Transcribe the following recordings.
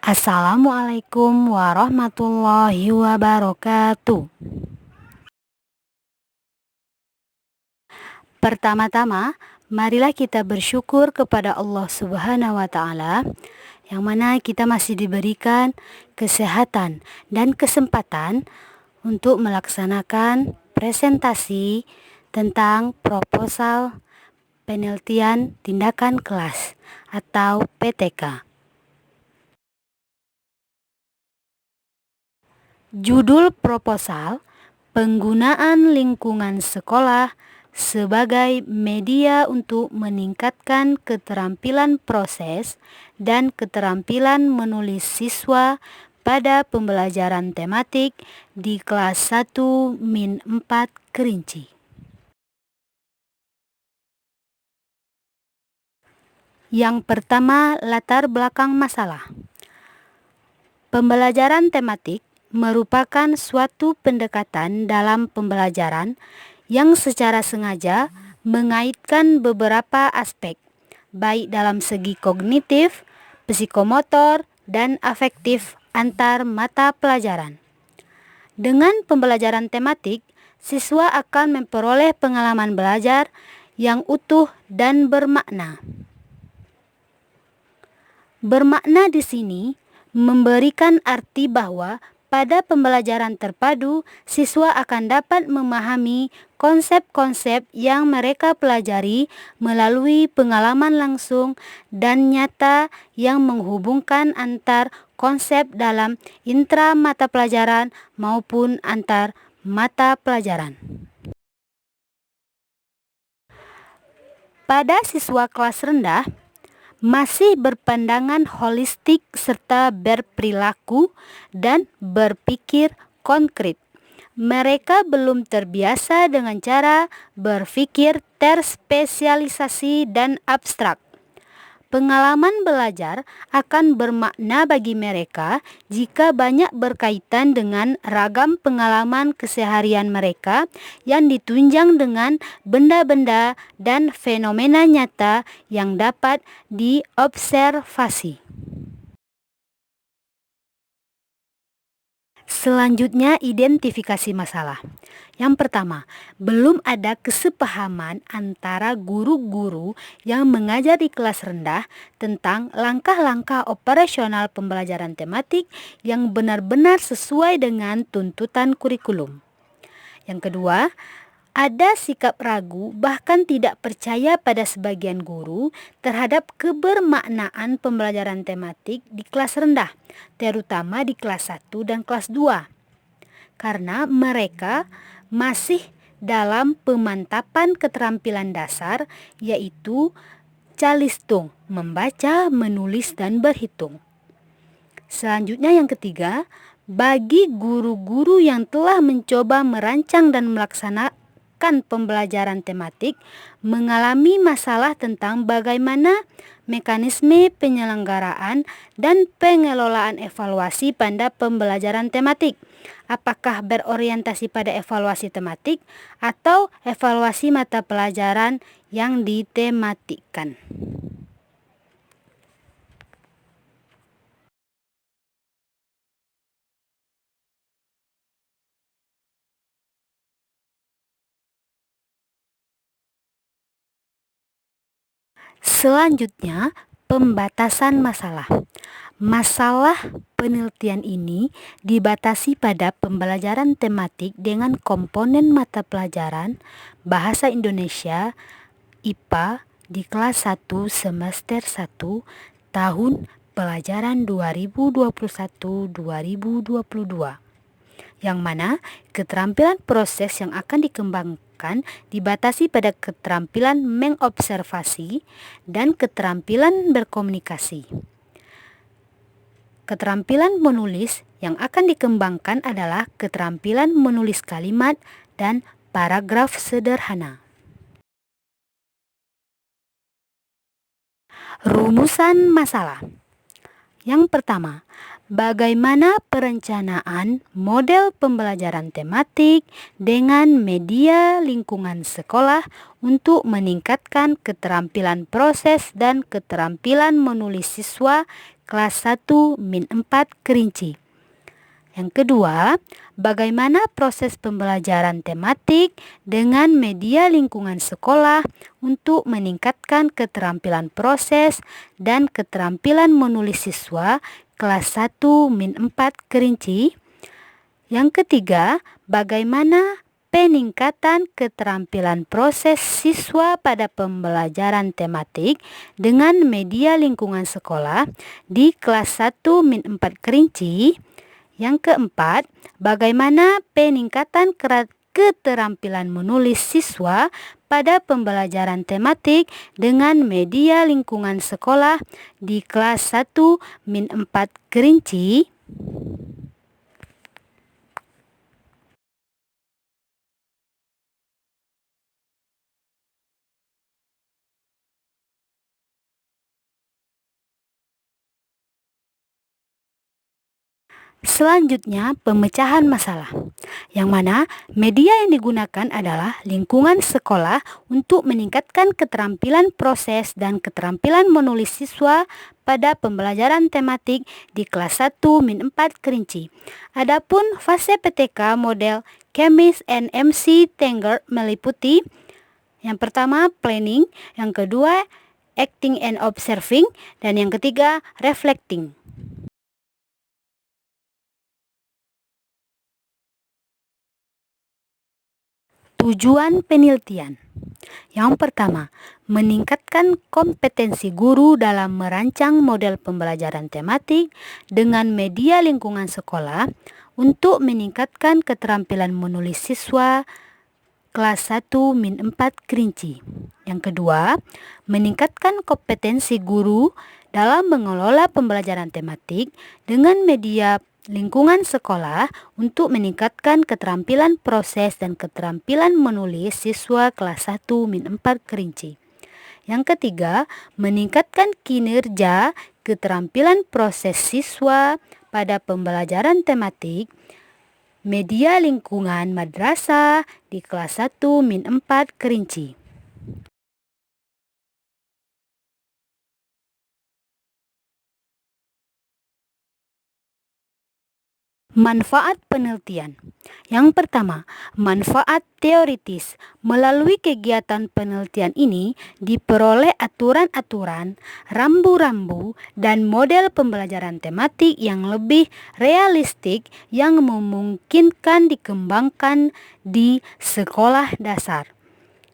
Assalamualaikum warahmatullahi wabarakatuh. Pertama-tama, marilah kita bersyukur kepada Allah Subhanahu wa Ta'ala, yang mana kita masih diberikan kesehatan dan kesempatan untuk melaksanakan presentasi tentang proposal penelitian tindakan kelas atau PTK. Judul proposal: penggunaan lingkungan sekolah sebagai media untuk meningkatkan keterampilan proses dan keterampilan menulis siswa pada pembelajaran tematik di kelas 1-4 Kerinci. Yang pertama, latar belakang masalah. Pembelajaran tematik merupakan suatu pendekatan dalam pembelajaran yang secara sengaja mengaitkan beberapa aspek, baik dalam segi kognitif, psikomotor, dan afektif antar mata pelajaran. Dengan pembelajaran tematik, siswa akan memperoleh pengalaman belajar yang utuh dan bermakna. Bermakna di sini memberikan arti bahwa pada pembelajaran terpadu, siswa akan dapat memahami konsep-konsep yang mereka pelajari melalui pengalaman langsung dan nyata yang menghubungkan antar konsep dalam intra mata pelajaran maupun antar mata pelajaran. Pada siswa kelas rendah, masih berpandangan holistik serta berperilaku dan berpikir konkret. Mereka belum terbiasa dengan cara berpikir terspesialisasi dan abstrak. Pengalaman belajar akan bermakna bagi mereka jika banyak berkaitan dengan ragam pengalaman keseharian mereka yang ditunjang dengan benda-benda dan fenomena nyata yang dapat diobservasi. Selanjutnya, identifikasi masalah. Yang pertama, belum ada kesepahaman antara guru-guru yang mengajar di kelas rendah tentang langkah-langkah operasional pembelajaran tematik yang benar-benar sesuai dengan tuntutan kurikulum. Yang kedua, ada sikap ragu bahkan tidak percaya pada sebagian guru terhadap kebermaknaan pembelajaran tematik di kelas rendah, terutama di kelas 1 dan kelas 2. Karena mereka masih dalam pemantapan keterampilan dasar, yaitu calistung, membaca, menulis, dan berhitung. Selanjutnya yang ketiga, bagi guru-guru yang telah mencoba merancang dan melaksanakan pembelajaran tematik mengalami masalah tentang bagaimana mekanisme penyelenggaraan dan pengelolaan evaluasi pada pembelajaran tematik. Apakah berorientasi pada evaluasi tematik atau evaluasi mata pelajaran yang ditematikkan? Selanjutnya, pembatasan masalah. Masalah penelitian ini dibatasi pada pembelajaran tematik dengan komponen mata pelajaran Bahasa Indonesia IPA di kelas 1 semester 1 tahun pelajaran 2021-2022. Yang mana keterampilan proses yang akan dikembangkan dibatasi pada keterampilan mengobservasi dan keterampilan berkomunikasi. Keterampilan menulis yang akan dikembangkan adalah keterampilan menulis kalimat dan paragraf sederhana. Rumusan masalah. Yang pertama, bagaimana perencanaan model pembelajaran tematik dengan media lingkungan sekolah untuk meningkatkan keterampilan proses dan keterampilan menulis siswa kelas 1-4 kerinci. Yang kedua, bagaimana proses pembelajaran tematik dengan media lingkungan sekolah untuk meningkatkan keterampilan proses dan keterampilan menulis siswa kelas 1-4 kerinci. Yang ketiga, bagaimana peningkatan keterampilan proses siswa pada pembelajaran tematik dengan media lingkungan sekolah di kelas 1-4 kerinci. Yang keempat, bagaimana peningkatan keterampilan menulis siswa pada pembelajaran tematik dengan media lingkungan sekolah di kelas 1-4 kerinci. Selanjutnya, pemecahan masalah, yang mana media yang digunakan adalah lingkungan sekolah untuk meningkatkan keterampilan proses dan keterampilan menulis siswa pada pembelajaran tematik di kelas 1-4 kerinci. Adapun fase PTK model Chemist and MC Tanger meliputi yang pertama planning, yang kedua acting and observing, dan yang ketiga reflecting. Tujuan penelitian. Yang pertama, meningkatkan kompetensi guru dalam merancang model pembelajaran tematik dengan media lingkungan sekolah untuk meningkatkan keterampilan menulis siswa kelas 1-4 kerinci. Yang kedua, meningkatkan kompetensi guru dalam mengelola pembelajaran tematik dengan media lingkungan sekolah untuk meningkatkan keterampilan proses dan keterampilan menulis siswa kelas 1-4 kerinci. Yang ketiga, meningkatkan kinerja keterampilan proses siswa pada pembelajaran tematik media lingkungan madrasah di kelas 1-4 kerinci. Manfaat penelitian. Yang pertama, manfaat teoritis. Melalui kegiatan penelitian ini diperoleh aturan-aturan, rambu-rambu, dan model pembelajaran tematik yang lebih realistik yang memungkinkan dikembangkan di sekolah dasar.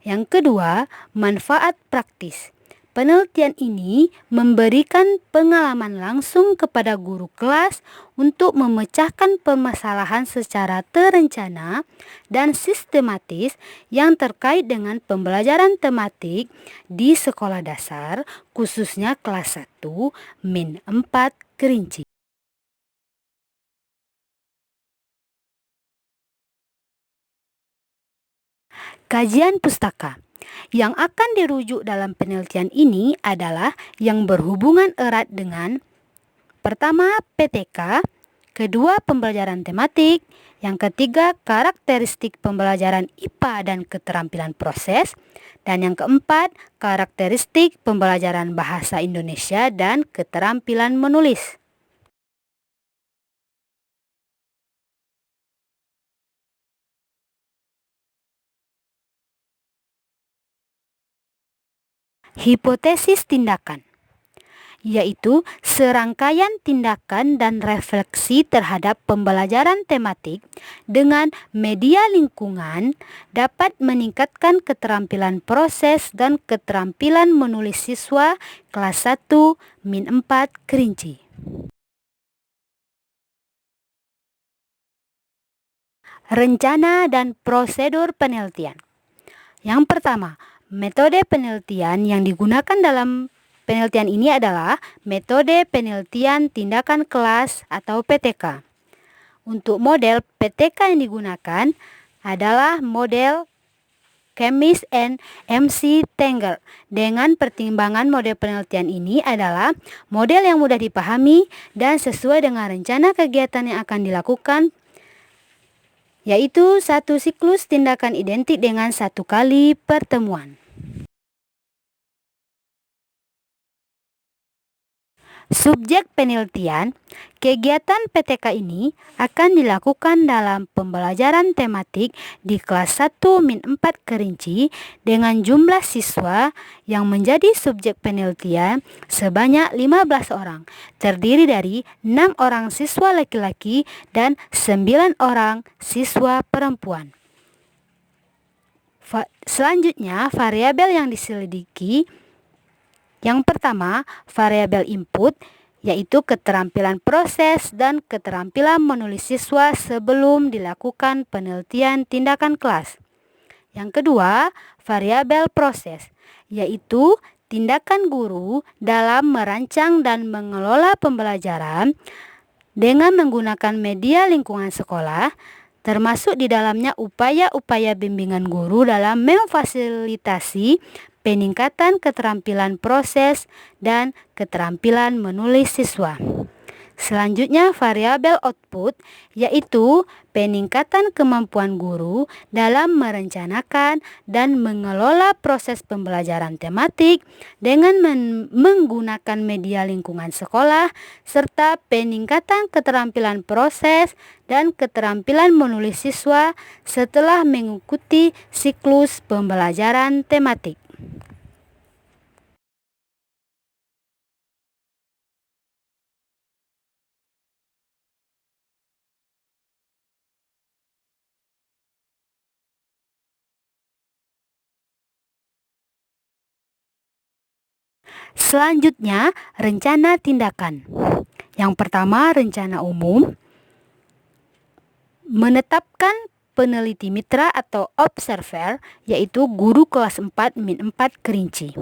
Yang kedua, manfaat praktis. Penelitian ini memberikan pengalaman langsung kepada guru kelas untuk memecahkan permasalahan secara terencana dan sistematis yang terkait dengan pembelajaran tematik di sekolah dasar, khususnya kelas 1-4 kerinci. Kajian pustaka yang akan dirujuk dalam penelitian ini adalah yang berhubungan erat dengan pertama PTK, kedua pembelajaran tematik, yang ketiga karakteristik pembelajaran IPA dan keterampilan proses, dan yang keempat karakteristik pembelajaran bahasa Indonesia dan keterampilan menulis. Hipotesis tindakan, yaitu serangkaian tindakan dan refleksi terhadap pembelajaran tematik dengan media lingkungan dapat meningkatkan keterampilan proses dan keterampilan menulis siswa kelas 1-4 kerinci. Rencana dan prosedur penelitian. Yang pertama, metode penelitian yang digunakan dalam penelitian ini adalah metode penelitian tindakan kelas atau PTK. Untuk model PTK yang digunakan adalah model Chemist and MC Tanger. Dengan pertimbangan model penelitian ini adalah model yang mudah dipahami dan sesuai dengan rencana kegiatan yang akan dilakukan, yaitu satu siklus tindakan identik dengan satu kali pertemuan. Subjek penelitian, kegiatan PTK ini akan dilakukan dalam pembelajaran tematik di kelas 1-4 Kerinci dengan jumlah siswa yang menjadi subjek penelitian sebanyak 15 orang, terdiri dari 6 orang siswa laki-laki dan 9 orang siswa perempuan. Selanjutnya, variabel yang diselidiki. Yang pertama, variabel input, yaitu keterampilan proses dan keterampilan menulis siswa sebelum dilakukan penelitian tindakan kelas. Yang kedua, variabel proses, yaitu tindakan guru dalam merancang dan mengelola pembelajaran dengan menggunakan media lingkungan sekolah, termasuk di dalamnya upaya-upaya bimbingan guru dalam memfasilitasi peningkatan keterampilan proses dan keterampilan menulis siswa. Selanjutnya, variabel output, yaitu peningkatan kemampuan guru dalam merencanakan dan mengelola proses pembelajaran tematik dengan menggunakan media lingkungan sekolah, serta peningkatan keterampilan proses dan keterampilan menulis siswa setelah mengikuti siklus pembelajaran tematik. Selanjutnya, rencana tindakan. Yang pertama, rencana umum, menetapkan peneliti mitra atau observer, yaitu guru kelas 4-4 Kerinci.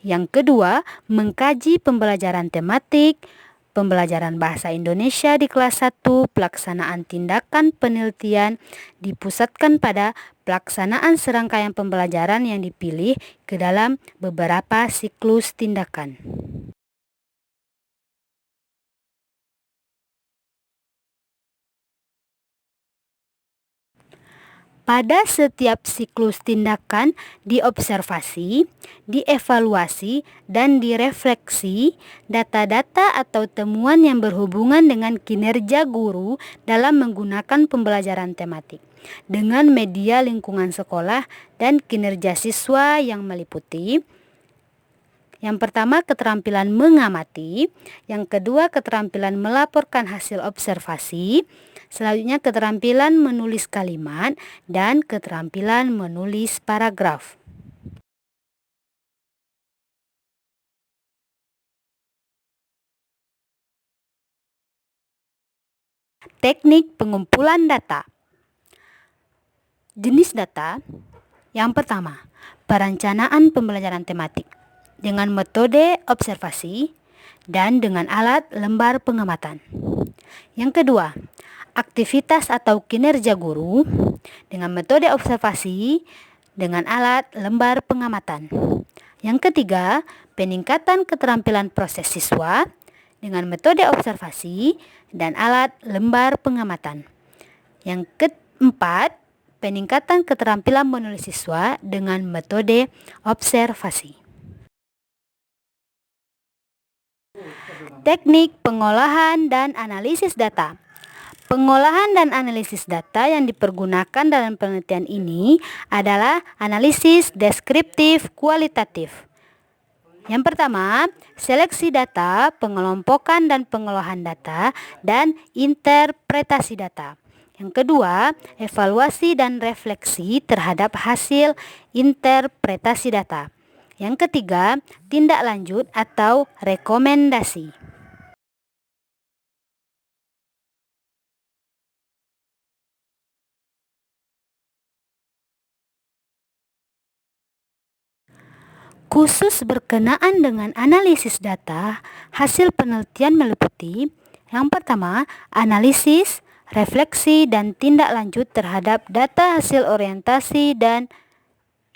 Yang kedua, mengkaji pembelajaran tematik, pembelajaran bahasa Indonesia di kelas 1, pelaksanaan tindakan penelitian dipusatkan pada pelaksanaan serangkaian pembelajaran yang dipilih ke dalam beberapa siklus tindakan. Pada setiap siklus tindakan diobservasi, dievaluasi, dan direfleksi data-data atau temuan yang berhubungan dengan kinerja guru dalam menggunakan pembelajaran tematik dengan media lingkungan sekolah dan kinerja siswa yang meliputi: yang pertama, keterampilan mengamati. Yang kedua, keterampilan melaporkan hasil observasi. Selanjutnya, keterampilan menulis kalimat dan keterampilan menulis paragraf. Teknik pengumpulan data. Jenis data. Yang pertama, perencanaan pembelajaran tematik dengan metode observasi dan dengan alat lembar pengamatan. Yang kedua, aktivitas atau kinerja guru dengan metode observasi dengan alat lembar pengamatan. Yang ketiga, peningkatan keterampilan proses siswa dengan metode observasi dan alat lembar pengamatan. Yang keempat, peningkatan keterampilan menulis siswa dengan metode observasi. Teknik pengolahan dan analisis data. Pengolahan dan analisis data yang dipergunakan dalam penelitian ini adalah analisis deskriptif kualitatif. Yang pertama, seleksi data, pengelompokan dan pengolahan data, dan interpretasi data. Yang kedua, evaluasi dan refleksi terhadap hasil interpretasi data. Yang ketiga, tindak lanjut atau rekomendasi. Khusus berkenaan dengan analisis data, hasil penelitian meliputi: yang pertama, analisis, refleksi, dan tindak lanjut terhadap data hasil orientasi dan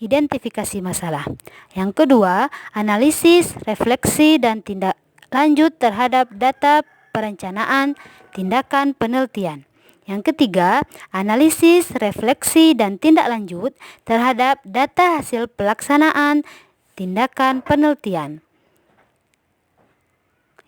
identifikasi masalah. Yang kedua, analisis, refleksi, dan tindak lanjut terhadap data perencanaan tindakan penelitian. Yang ketiga, analisis, refleksi, dan tindak lanjut terhadap data hasil pelaksanaan tindakan penelitian.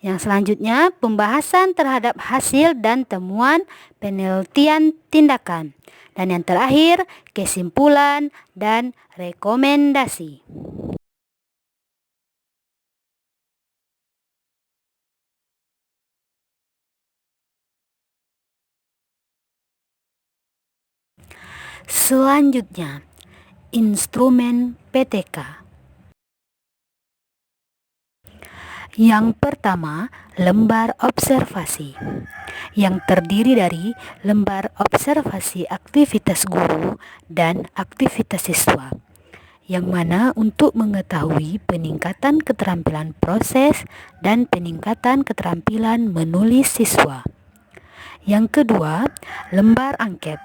Yang selanjutnya, pembahasan terhadap hasil dan temuan penelitian tindakan. Dan yang terakhir, kesimpulan dan rekomendasi. Selanjutnya, instrumen PTK. Yang pertama, lembar observasi, yang terdiri dari lembar observasi aktivitas guru dan aktivitas siswa, yang mana untuk mengetahui peningkatan keterampilan proses dan peningkatan keterampilan menulis siswa. Yang kedua, lembar angket,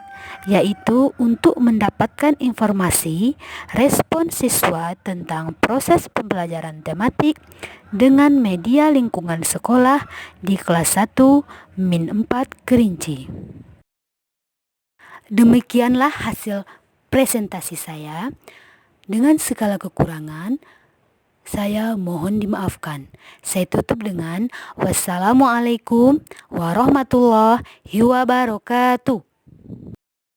yaitu untuk mendapatkan informasi respon siswa tentang proses pembelajaran tematik dengan media lingkungan sekolah di kelas 1-4 Kerinci. Demikianlah hasil presentasi saya. Dengan segala kekurangan, saya mohon dimaafkan. Saya tutup dengan wassalamualaikum warahmatullahi wabarakatuh.